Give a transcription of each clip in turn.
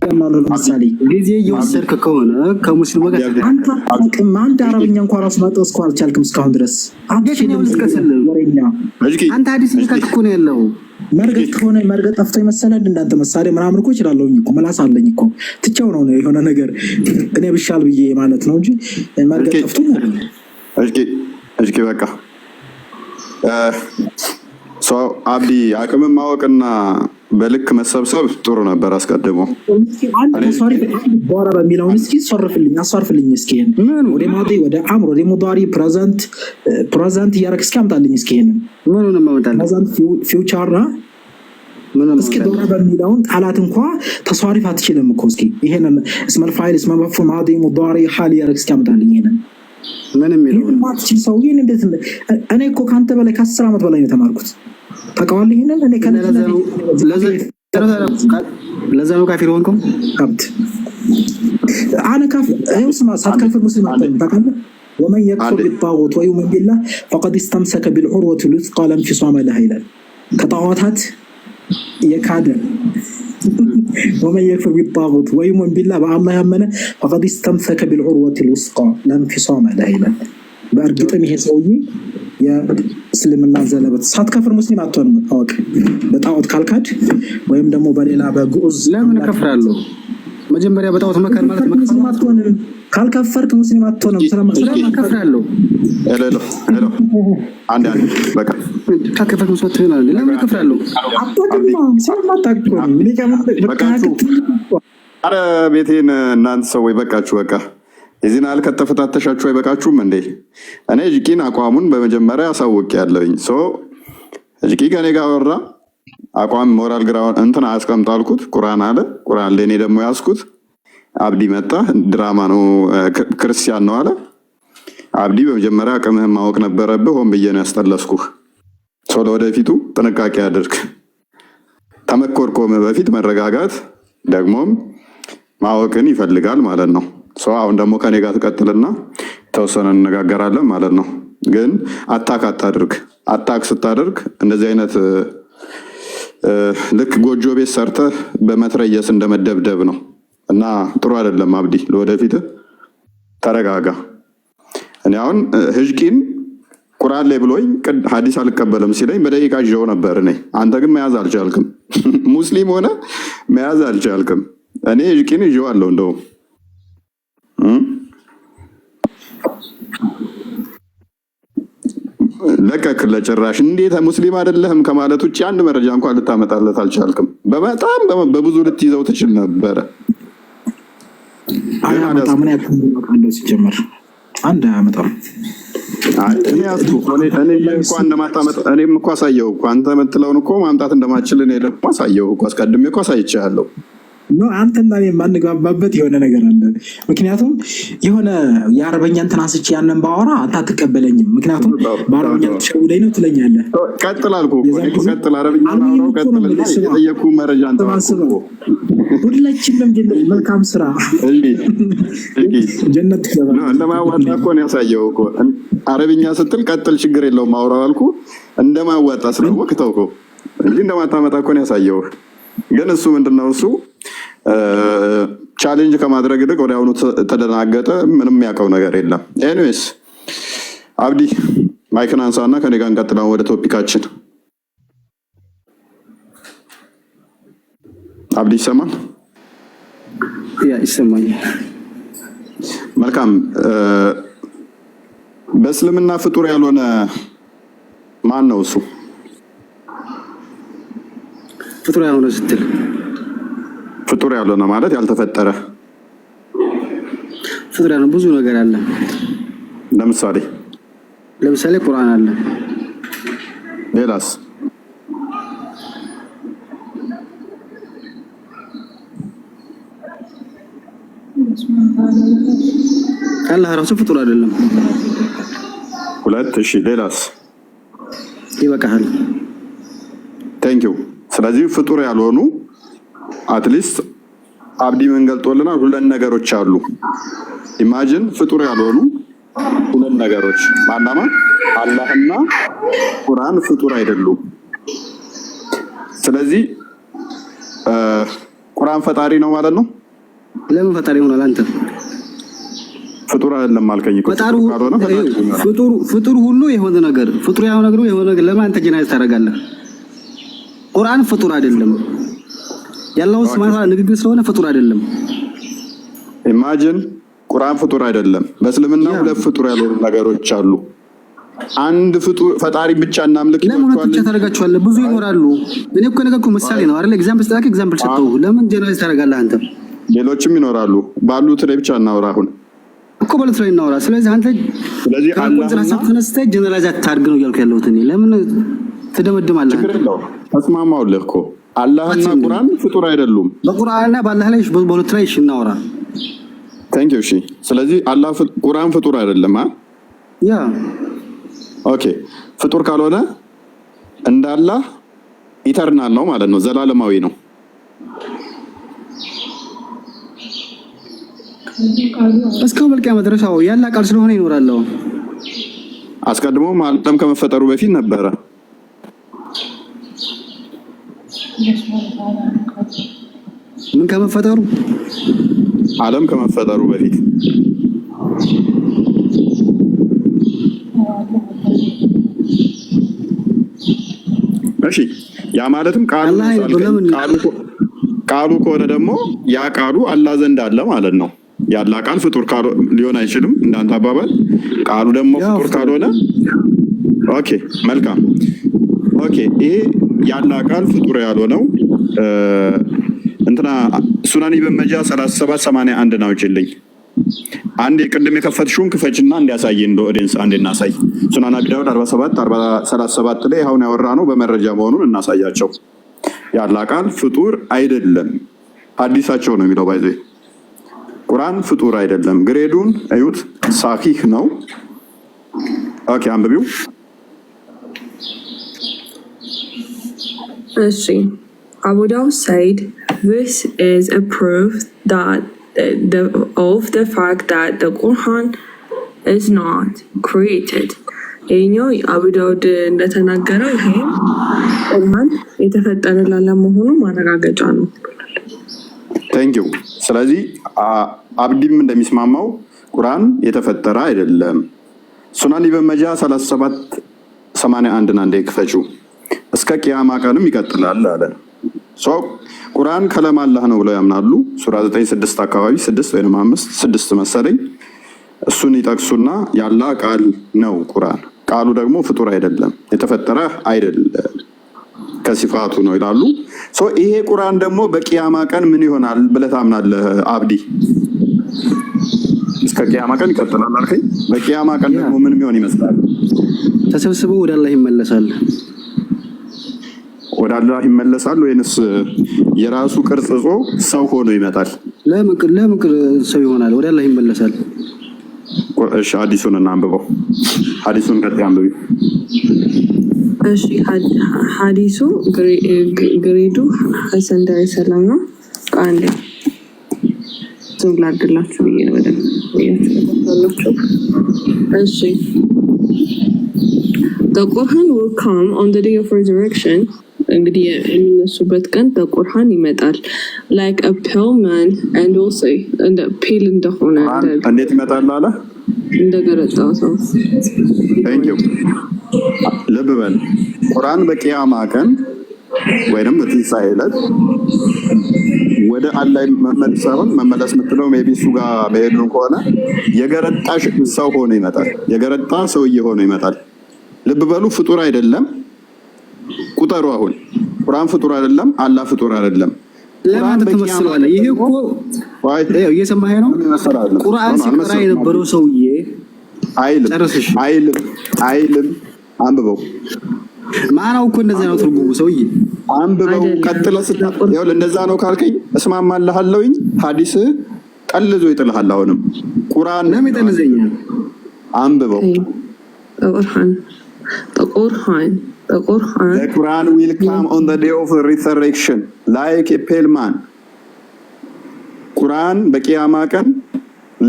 ለምሳሌ ጊዜ እየወሰድክ ከሆነ ከሙስሊሙ ጋር አንተ አረብኛ እንኳን ራስ ማጥስ እኮ አልቻልክም እስካሁን ድረስ አንተ ሐዲስ ልከክ ነው ያለው መርገጥ ከሆነ መርገጥ ጠፍቶ ይመሰላል እንዳንተ መሳሪያ ምናምን እኮ እችላለሁኝ እኮ መላስ አለኝ እኮ ትቻው ነው የሆነ ነገር እኔ ብሻል ብዬ ማለት ነው እንጂ መርገጥ ጠፍቶ ነው። እሺ በቃ አብዲ አቅም ማወቅና በልክ መሰብሰብ ጥሩ ነበር አስቀድሞ አንተ ሶሪ ቦራ በሚለው እስኪ አስፈርፍልኝ እስኪ ወደ ማዲ ወደ አምሮ ወደ ሙዳሪ ፕሬዘንት ያረክ እስኪ አምጣልኝ እስኪ ምን ነው ማውጣልኝ ፕሬዘንት ፊውቸር እስኪ ዶራ በሚለው ቃላት እንኳን ተስዋሪፍ አትችልም እኮ እስኪ ይሄንን اسم الفاعل اسم مفعول ماضي مضارع حال ያረክ እስኪ አምጣልኝ ይሄንን ምንም ይለው ማትችል ሰውዬ እንዴት እኔ እኮ ካንተ በላይ ከ10 አመት በላይ ነው ተማርኩት ተቃዋል ይሄንን እኔ ለዛው ካፊር ሆንኩም አብት انا كافر اسمع صاد كافر مسلم تقول ومن يكفر بالطاغوت ويؤمن بالله فقد استمسك بالعروة الوثقى لا انفصام لها ይላል ከጣዖታት የካደ ومن يكفر بالطاغوت ويؤمن بالله بالله ያመነ فقد استمسك بالعروة الوثقى لا انفصام لها ይላል በእርግጥም ይሄ ሰውዬ የእስልምና ዘለበት ሳትከፍር ሙስሊም አትሆንም አውቅ በጣዖት ካልካድ ወይም ደግሞ በሌላ በግዑዝ ለምን ከፍራለሁ መጀመሪያ በጣዖት መካን ማለት ሙስሊም አትሆንም ካልከፈርክ ሙስሊም አትሆንም ስለምን ከፍራለሁ ሄሎ አንድ በቃ ካልከፈርክ ሙስሊም አትሆንም ለምን ከፍራለሁ አጥቶኝማ ስለማታውቁ በቃ አረ ቤቴን እናንተ ሰዎች በቃችሁ በቃ የዚህን አልከ ተፈታተሻችሁ አይበቃችሁም እንዴ? እኔ ጅቂን አቋሙን በመጀመሪያ አሳውቅ ያለውኝ ጅቂ ከኔ ጋር ወራ አቋም ሞራል ግራውን እንትን አስቀምጣልኩት ቁርአን አለ ቁርአን ለኔ ደግሞ ያስኩት አብዲ መጣ ድራማ ነው ክርስቲያን ነው አለ አብዲ በመጀመሪያ አቅምህን ማወቅ ነበረብህ ሆን ብዬ ነው ያስጠለስኩህ ወደፊቱ ጥንቃቄ አድርግ ተመኮርኮም በፊት መረጋጋት ደግሞም ማወቅን ይፈልጋል ማለት ነው አሁን ደግሞ ከኔ ጋር ተቀጥልና ተወሰነ እንነጋገራለን ማለት ነው ግን አታክ ስታደርግ እንደዚህ አይነት ልክ ጎጆ ቤት ሰርተ በመትረየስ እንደመደብደብ ነው እና ጥሩ አይደለም አብዲ ለወደፊት ተረጋጋ እኔ አሁን ህጅቂን ቁርአን ላይ ብሎኝ ሐዲስ አልቀበልም ሲለኝ በደቂቃ ጆ ነበር እኔ አንተ ግን መያዝ አልቻልክም ሙስሊም ሆነ መያዝ አልቻልክም እኔ ህጅቂን ጆ አለው እንደው ለቀቅ ለጭራሽ እንዴት ሙስሊም አይደለህም ከማለት ውጪ አንድ መረጃ እንኳን ልታመጣለት አልቻልክም በጣም በብዙ ልትይዘው ትችል ነበር አያመጣም ምን ያክል ሲጀመር አንድ አያመጣም እኔም እኮ አሳየው እኮ አንተ የምትለውን እኮ ማምጣት እንደማችል እኔ ደግሞ አሳየው እኮ አስቀድሜ እኮ አሳይቻለሁ ነው አንተና የማንግባባበት የሆነ ነገር አለ ምክንያቱም የሆነ የአረበኛ እንትን አስቼ ያንን ባወራ አንተ አትቀበለኝም ምክንያቱም በአረበኛ ተሸውደኝ ነው ትለኛለህ ቀጥል አልኩ እኮ ቀጥል አረበኛ ነው ቀጥል የጠየቁ መረጃ አንተ ሁላችንም መልካም ስራ ጀነት ነው እንደማዋጣ እኮ ነው ያሳየው እኮ አረበኛ ስትል ቀጥል ችግር የለውም አውራው አልኩ እንደማዋጣ ስለወቅተው እኮ እንጂ እንደማታመጣ እኮ ነው ያሳየው ግን እሱ ምንድነው እሱ ቻሌንጅ ከማድረግ ይልቅ ወዲያውኑ ተደናገጠ ምንም ያውቀው ነገር የለም ኤኒዌይስ አብዲ ማይክን አንሳና ከኔ ጋር እንቀጥላለን ወደ ቶፒካችን አብዲ ይሰማል ይሰማኛል መልካም በእስልምና ፍጡር ያልሆነ ማን ነው እሱ ፍጡር ያልሆነ ስትል ፍጡር ያልሆነ ማለት ያልተፈጠረ ፍጡር ያልሆነ ብዙ ነገር አለ ለምሳሌ ቁርአን አለ ሌላስ አላህ ራሱ ፍጡር አይደለም ሁለት እሺ ሌላስ ይበቃል ቴንኪው ስለዚህ ፍጡር ያልሆኑ አትሊስት አብዲ ምን ገልጦልናል ሁለት ነገሮች አሉ ኢማጂን ፍጡር ያልሆኑ ሁለት ነገሮች ማናማ አላህና ቁርአን ፍጡር አይደሉም ስለዚህ ቁርአን ፈጣሪ ነው ማለት ነው? ለምን ፈጣሪ ሆኗል? አንተ ፍጡር አይደለም አልከኝ እኮ። ፍጡር ሁሉ የሆነ ነገር ፍጡር ያው ነገር የሆነ ነገር ለምን አንተ ጀናይዝ ታደርጋለህ? ቁርአን ፍጡር አይደለም። ያለው ስማታ ንግግር ስለሆነ ፍጡር አይደለም። ኢማጂን ቁርአን ፍጡር አይደለም። በእስልምና ሁለት ፍጡር ያልሆኑ ነገሮች አሉ። አንድ ፍጡር ፈጣሪ ብቻ እናምልክ ለምን ብቻ ታደርጋቸዋለህ? ብዙ ይኖራሉ። እኔ እኮ ነገርኩ ምሳሌ ነው አይደል? ኤግዛምፕል ስታክ ኤግዛምፕል ሰጠው። ለምን ጀነራል ታደርጋለህ አንተ? ሌሎችም ይኖራሉ። ባሉት ላይ ብቻ እናውራ አሁን እኮ ባሉት ላይ እናውራ። ስለዚህ አንተ አላህና ተነስተህ ጀነራል አታድርግ ነው እያልኩ ያለሁት እኔ። ለምን ትደመድማለህ? ችግር የለውም ተስማማውልህ እኮ አላህና ቁርአን ፍጡር አይደሉም። በቁርአንና በአላህ ላይ በሁለት ላይ እናውራ። ታንክ ዩ። እሺ ስለዚህ አላህ ቁርአን ፍጡር አይደለም ያ ኦኬ ፍጡር ካልሆነ እንዳላህ ኢተርናል ነው ማለት ነው፣ ዘላለማዊ ነው። እስከ መልቂያ መድረሻው ያላ ቃል ስለሆነ ይኖራል። አስቀድሞ ዓለም ከመፈጠሩ በፊት ነበረ። ምን ከመፈጠሩ? ዓለም ከመፈጠሩ በፊት እሺ ያ ማለትም ቃሉ ከሆነ ደግሞ ያ ቃሉ አላህ ዘንድ አለ ማለት ነው። ያላ ቃል ፍጡር ሊሆን አይችልም እንዳንተ አባባል። ቃሉ ደግሞ ፍጡር ካልሆነ ኦኬ መልካም ኦኬ ይሄ ያላ ቃል ፍጡር ያልሆነው እንትና ሱናን ኢብን መጃ 3781 ነው ይችልኝ። አንድ ቅድም የከፈትሽውን ክፈችና እንዲያሳይ እንደ ኦዲየንስ አንድ እናሳይ። ሱናን አቢ ዳውድ 47 ላይ አሁን ያወራ ነው በመረጃ መሆኑን እናሳያቸው። ያላ ቃል ፍጡር አይደለም ሐዲሳቸው ነው የሚለው ባይዘይ ቁርአን ፍጡር አይደለም። ግሬዱን እዩት ሳሂህ ነው። ኦኬ አንብቢው። እሺ Abu Dawud said this is a proof that of the fact that the Quran is not created. ይሄኛው አቡ ዳውድ እንደተናገረው ይሄ ቁርአን የተፈጠረ ላለመሆኑ ማረጋገጫ ነው። ታንክ ዩ። ስለዚህ አብዲም እንደሚስማማው ቁርአን የተፈጠረ አይደለም። ሱናን ኢብን መጃ 3781 አንዴ ክፈችው እስከ ቂያማ ቀንም ይቀጥላል አለ። ቁርአን ከለም አላህ ነው ብለው ያምናሉ። ሱራ 9:6 አካባቢ 6 ወይም 5:6 መሰለኝ እሱን ይጠቅሱና ያላ ቃል ነው ቁርአን። ቃሉ ደግሞ ፍጡር አይደለም፣ የተፈጠረ አይደለም፣ ከሲፋቱ ነው ይላሉ። ይሄ ቁርአን ደግሞ በቂያማ ቀን ምን ይሆናል ብለህ ታምናለህ አብዲ? እስከ ቂያማ ቀን ይቀጥላል አልከኝ። በቂያማ ቀን ደግሞ ምን የሚሆን ይመስላል? ተሰብስበው ወደ አላህ ይመለሳል። ወደ አላህ ይመለሳል ወይንስ የራሱ ቅርጽ ይዞ ሰው ሆኖ ይመጣል? ለምን ሰው ይሆናል? ወደ አላህ ይመለሳል። እሺ ሐዲሱን እናንብበው። ሐዲሱን ቀጥታ አንብቢ። እሺ ሐዲሱ ግሬዱ ሐሰን ዳሪ ሰላም ነው። ቃንዴ ዝም ላድላችሁ ብዬ ነው ወደላችሁ። እሺ The Quran will come on the day of resurrection. እንግዲህ የሚነሱበት ቀን በቁርአን ይመጣል። like a pale man and also እንደ ፔል እንደሆነ እንዴት ይመጣል አለ እንደገረጣ ሰው። Thank you። ልብ በል ቁርአን በቂያማ ቀን ወይንም በትንሣኤ ዕለት ወደ አላህ መመለስ የምትለው ሜቢ እሱ ጋር መሄዱን ከሆነ የገረጣ ሰው ሆኖ ይመጣል። የገረጣ ሰውዬ ሆኖ ይመጣል። ልብ በሉ ፍጡር አይደለም። ቁጠሩ አሁን ቁርአን ፍጡር አይደለም፣ አላህ ፍጡር አይደለም። ለማን ተመስሏል? ይሄ እኮ እየሰማኸኝ ነው? ቁርአን ሲቀራ የነበረው ሰውዬ አይልም አንብበው። ማናው እኮ እንደዛ ነው ትርጉሙ። ሰውዬ አንብበው ቀጥለህ ይኸውልህ እንደዛ ነው ካልከኝ እስማማልሃለሁኝ። ሐዲስ ጠልዞ ይጥልሃል። አሁንም ቁርአን ለምን ይጠልዘኛል? አንብበው። The Quran will come on the day of resurrection like a pale man. ቁርአን በቂያማ ቀን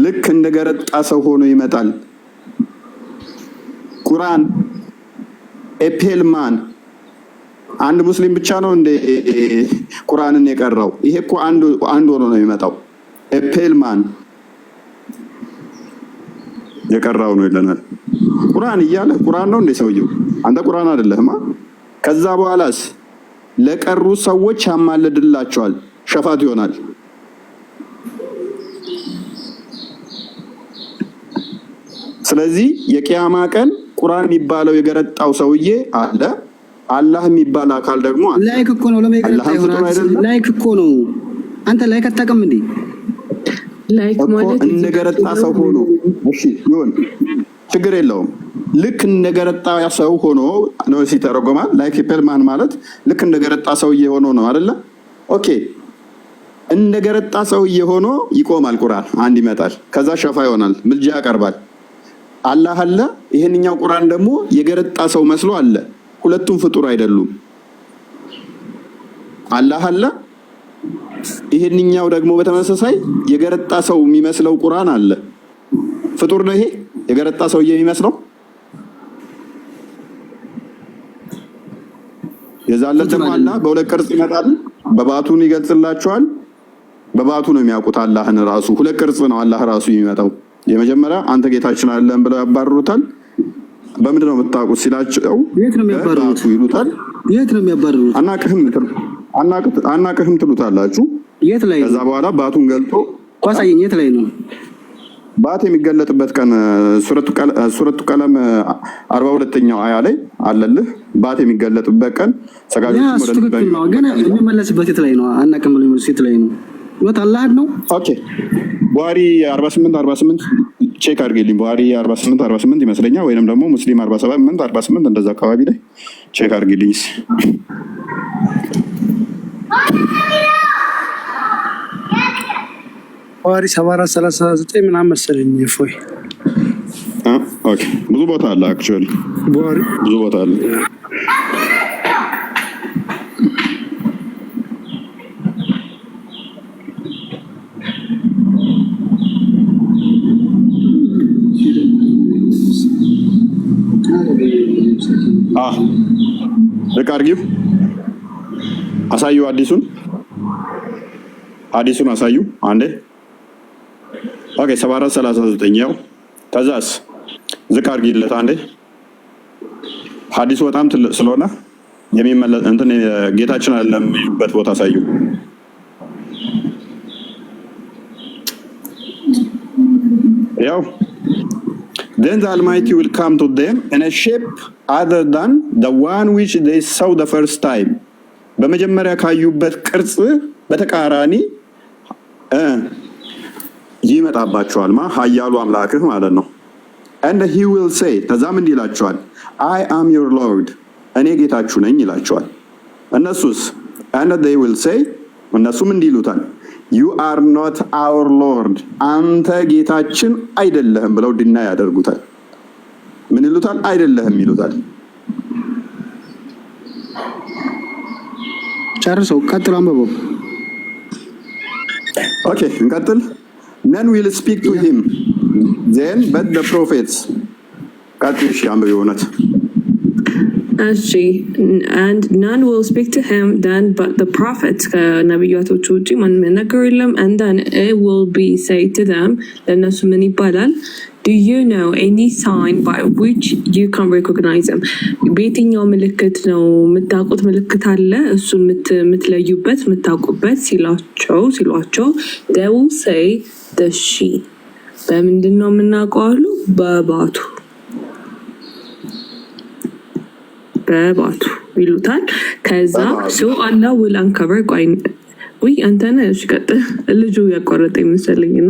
ልክ እንደገረጣ ሰው ሆኖ ይመጣል። ቁርአን a pale man አንድ ሙስሊም ብቻ ነው እንደ ቁርአንን የቀራው? ይሄ እኮ አንድ ሆኖ ነው የሚመጣው። ኤፔልማን የቀራው ነው ይለናል። ቁርአን እያለ ቁርአን ነው እንደ ሰውየው አንተ ቁርአን አይደለህማ። ከዛ በኋላስ ለቀሩ ሰዎች ያማልድላቸዋል፣ ሸፋት ይሆናል። ስለዚህ የቂያማ ቀን ቁርአን የሚባለው የገረጣው ሰውዬ አለ፣ አላህ የሚባል አካል ደግሞ አለ። ላይክ እኮ ነው ለማይገረጣ ይሆናል። ላይክ እኮ ነው። አንተ ላይክ አታውቅም እንዴ? ላይክ ማለት እንደገረጣ ሰው ሆኖ እሺ ይሁን ችግር የለውም። ልክ እንደገረጣ ሰው ሆኖ ነው ሲተረጎማል። ላይክ ኤፔልማን ማለት ልክ እንደገረጣ ሰውዬ ሆኖ ነው አይደለ? ኦኬ እንደገረጣ ሰውዬ ሆኖ ይቆማል። ቁርአን አንድ ይመጣል፣ ከዛ ሸፋ ይሆናል፣ ምልጃ ያቀርባል። አላህ አለ። ይሄንኛው ቁርአን ደግሞ የገረጣ ሰው መስሎ አለ። ሁለቱም ፍጡር አይደሉም። አላህ አለ። ይሄንኛው ደግሞ በተመሳሳይ የገረጣ ሰው የሚመስለው ቁርአን አለ። ፍጡር ነው ይሄ የገረጣ ሰውዬ የሚመስለው። የዛለት ደግሞ አላህ በሁለት ቅርጽ ይመጣል። በባቱን ይገልጽላቸዋል። በባቱ ነው የሚያውቁት አላህን ራሱ። ሁለት ቅርጽ ነው አላህ ራሱ የሚመጣው። የመጀመሪያ አንተ ጌታችን አይደለም ብለው ያባርሩታል። በምንድን ነው የምታውቁት ሲላቸው የት ነው የሚያባርሩት ይሉታል። የት ነው የሚያባርሩት? አናቅህም ትሉታላችሁ። የት ላይ? ከዛ በኋላ ባቱን ገልጦ ቋሳየኝ። የት ላይ ነው ባት የሚገለጥበት ቀን? ሱረቱ ቀለም 42ኛው አያ ላይ አለልህ። ባት የሚገለጥበት ቀን ሰጋጆች ወደ ነው። ግን የሚመለስበት የት ላይ ነው? አናቅም ብሎ የት ላይ ነው? ወት አላህ ነው። ኦኬ ቡሃሪ 48 ቼክ አድርጌልኝ። ቡሃሪ 48 ይመስለኛል፣ ወይንም ደግሞ ሙስሊም 48 እንደዛ አካባቢ ላይ ቼክ አድርጌልኝ። ቡሃሪ 7439 ምናምን መሰለኝ። ፎይ ኦኬ ብዙ ቦታ አለ። አክቹአሊ ቡሃሪ ብዙ ቦታ አለ። ልክ አድርጊው። አሳዩ። አዲሱን አሳዩ አንዴ። ኦኬ 7439 ያው ከዛስ ዝቅ አድርጊለት አንዴ። ሐዲሱ በጣም ትልቅ ስለሆነ የሚመለስ እንትን ጌታችን አይደለም የሚሉበት ቦታ አሳዩ። ያው Then the Almighty will come to them in a shape other than the one which they saw the first time. በመጀመሪያ ካዩበት ቅርጽ በተቃራኒ ይመጣባቸዋል። ኃያሉ አምላክህ ማለት ነው። And he will say, ተዛም እንዲህ ይላቸዋል፣ I am your Lord, እኔ ጌታችሁ ነኝ ይላቸዋል። እነሱስ and they will say፣ እነሱም እንዲህ ይሉታል፣ You are not our Lord, አንተ ጌታችን አይደለህም ብለው ድና ያደርጉታል። ምን ይሉታል? አይደለህም ይሉታል። ጨርሰው ቀጥል፣ አንብበው። ኦኬ እንቀጥል። None will speak to him then but the prophets። ቀጥል። እሺ አንብበው እውነት and none will speak to him then but the prophets ከነቢያቶቹ ውጪ ማንም ነገር የለም። and then it will be say to them ለነሱ ምን ይባላል? Do you know any sign by which you can recognize them? በየትኛው ምልክት ነው የምታውቁት ምልክት አለ እሱን የምትለዩበት የምታውቁበት ሲሏቸው they will say the she። በምንድን ነው የምናውቀው አሉ? በባቱ ይሉታል። ከዛ ሰው አላህ will uncover ወይ አንተ ነህ እሺ ቀጥል። ልጁ ያቋረጠ ይመስለኝና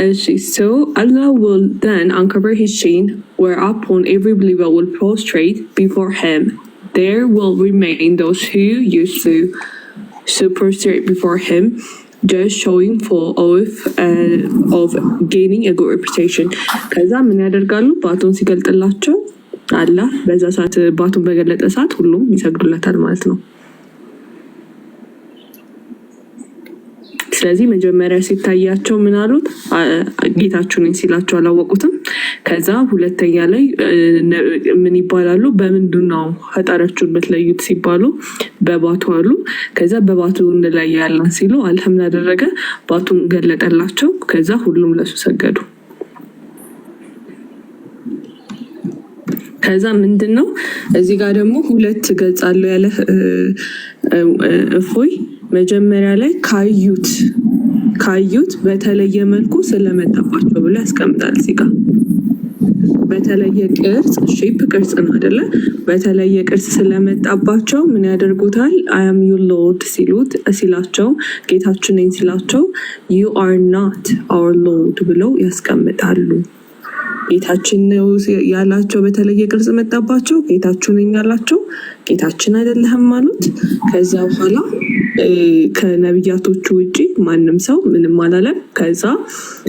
እሺ so Allah will then uncover his sheen whereupon every believer will prostrate before him. There will remain those who used to prostrate before him, just showing full of gaining a good reputation. ከዛ ምን ያደርጋሉ? ባቱን ሲገልጥላቸው አላህ በዛ ሰዓት ባቱን በገለጠ ሰዓት ሁሉም ይሰግዱለታል ማለት ነው። ስለዚህ መጀመሪያ ሲታያቸው ምን አሉት? ጌታችሁ ነኝ ሲላቸው አላወቁትም። ከዛ ሁለተኛ ላይ ምን ይባላሉ? በምንድነው ፈጣሪያችሁን የምትለዩት ሲባሉ በባቱ አሉ። ከዛ በባቱ እንለያለን ሲሉ አልሐምድ አደረገ፣ ባቱን ገለጠላቸው። ከዛ ሁሉም ለሱ ሰገዱ። ከዛ ምንድነው እዚህ ጋር ደግሞ ሁለት ገጽ አለው ያለ እፎይ መጀመሪያ ላይ ካዩት በተለየ መልኩ ስለመጣባቸው ብሎ ያስቀምጣል። እዚህ ጋር በተለየ ቅርጽ ሼፕ ቅርጽ ነው አይደለ? በተለየ ቅርጽ ስለመጣባቸው ምን ያደርጉታል? አይ አም ዩ ሎርድ ሲላቸው ጌታችን ነኝ ሲላቸው ዩ አር ናት አወር ሎርድ ብለው ያስቀምጣሉ። ጌታችን ነው ያላቸው በተለየ ቅርጽ መጣባቸው። ጌታችን ነኝ ያላቸው ጌታችን አይደለህም አሉት። ከዛ በኋላ ከነብያቶቹ ውጪ ማንም ሰው ምንም አላለም። ከዛ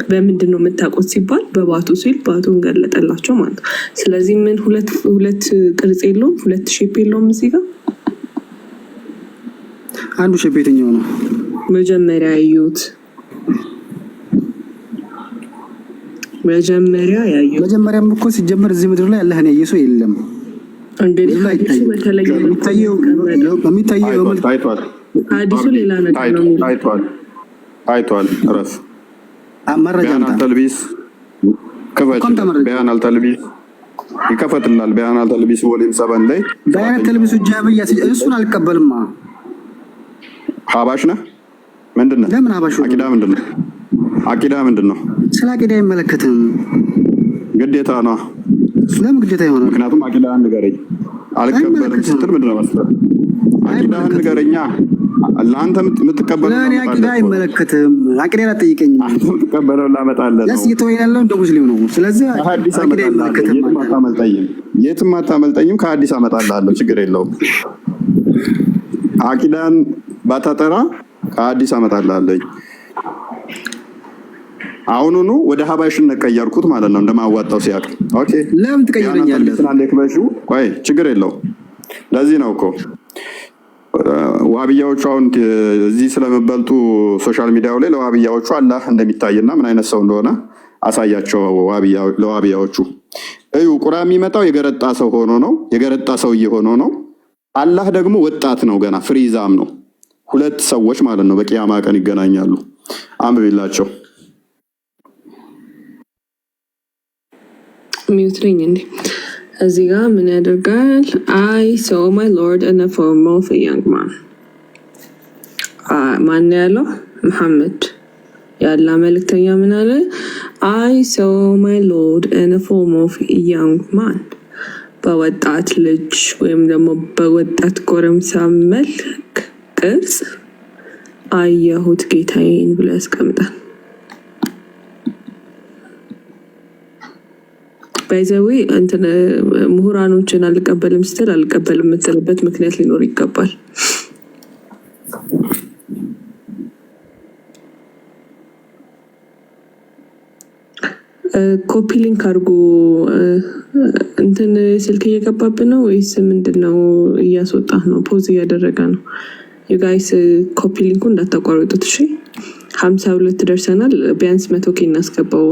በምንድነው የምታውቁት ሲባል በባቱ ሲል ባቱን ገለጠላቸው ማለት ነው። ስለዚህ ምን ሁለት ቅርጽ የለውም፣ ሁለት ሼፕ የለውም። እዚህ ጋር አንዱ ሼፕ የትኛው ነው? መጀመሪያ ያዩት መጀመሪያም እኮ ሲጀመር እዚህ ምድር ላይ አላህን ያየ ሰው የለም። እንግዲህ የሚታየው ሐዲሱ ሌላ ነገር ነው። አይቷል ረፍ መረጃ ተልቢስ በያን አልተልቢስ ይከፈትላል። በያን አልተልቢስ ወሊም 7 ላይ በያን ተልቢስ ጃብያ እሱን አልቀበልማ። ሀባሽ ነህ ምንድነው? ለምን ሀባሽ አቂዳ ምንድነው? ስለ አቂዳ አይመለከትም። ግዴታ ነው። ለምን ግዴታ ይሆናል? ምክንያቱም አቂዳህን ንገረኝ አልቀበልም ስትል ምንድነው መስለው? አቂዳህን ንገረኛ ለአንተ የምትቀበለው ለኔ አቂዳ አይመለከትም። አቂዳ አትጠይቀኝ። አንተ የምትቀበለው ላመጣለህ ነው። የተወያየው እንደ ሙስሊም ነው። ስለዚህ አቂዳ አይመለከትም። የትም አታመልጠኝም። ከሐዲስ አመጣልሃለሁ፣ ችግር የለውም። አቂዳን ባታጠራ ከሐዲስ አመጣልሃለሁ። አሁኑኑ ወደ ሀባሽነት ቀየርኩት ማለት ነው እንደማዋጣው ሲያቅ። ኦኬ ለምን ትቀይረኛለህ? ቆይ ችግር የለውም። ለዚህ ነው እኮ ዋሃብያዎቹ አሁን እዚህ ስለመበልጡ ሶሻል ሚዲያው ላይ ለዋሃብያዎቹ አላህ እንደሚታይና ምን አይነት ሰው እንደሆነ አሳያቸው። ለዋሃብያዎቹ እዩ ቁርአን የሚመጣው የገረጣ ሰው ሆኖ ነው፣ የገረጣ ሰውዬ ሆኖ ነው። አላህ ደግሞ ወጣት ነው፣ ገና ፍሪዛም ነው። ሁለት ሰዎች ማለት ነው በቂያማ ቀን ይገናኛሉ። አንብቢላቸው። ሚውትሪኝ እንዴ እዚህ ጋር ምን ያደርጋል? I saw my Lord in the form of a young man። ማን ያለው? መሐመድ ያላ መልእክተኛ ምን አለ? I saw my Lord in the form of a young man። በወጣት ልጅ ወይም ደግሞ በወጣት ጎረምሳ መልክ ቅርጽ አየሁት ጌታዬን ብሎ ያስቀምጣል። ባይዘዌ እንትን ምሁራኖችን አልቀበልም ስትል አልቀበልም የምትልበት ምክንያት ሊኖር ይገባል። ኮፒ ሊንክ አድርጎ እንትን ስልክ እየገባብን ነው ወይስ ምንድነው? እያስወጣህ ነው? ፖዝ እያደረገ ነው። ዩጋይስ ኮፒ ሊንኩ እንዳታቋርጡት እሺ። 52 ደርሰናል። ቢያንስ 100 እናስገባው።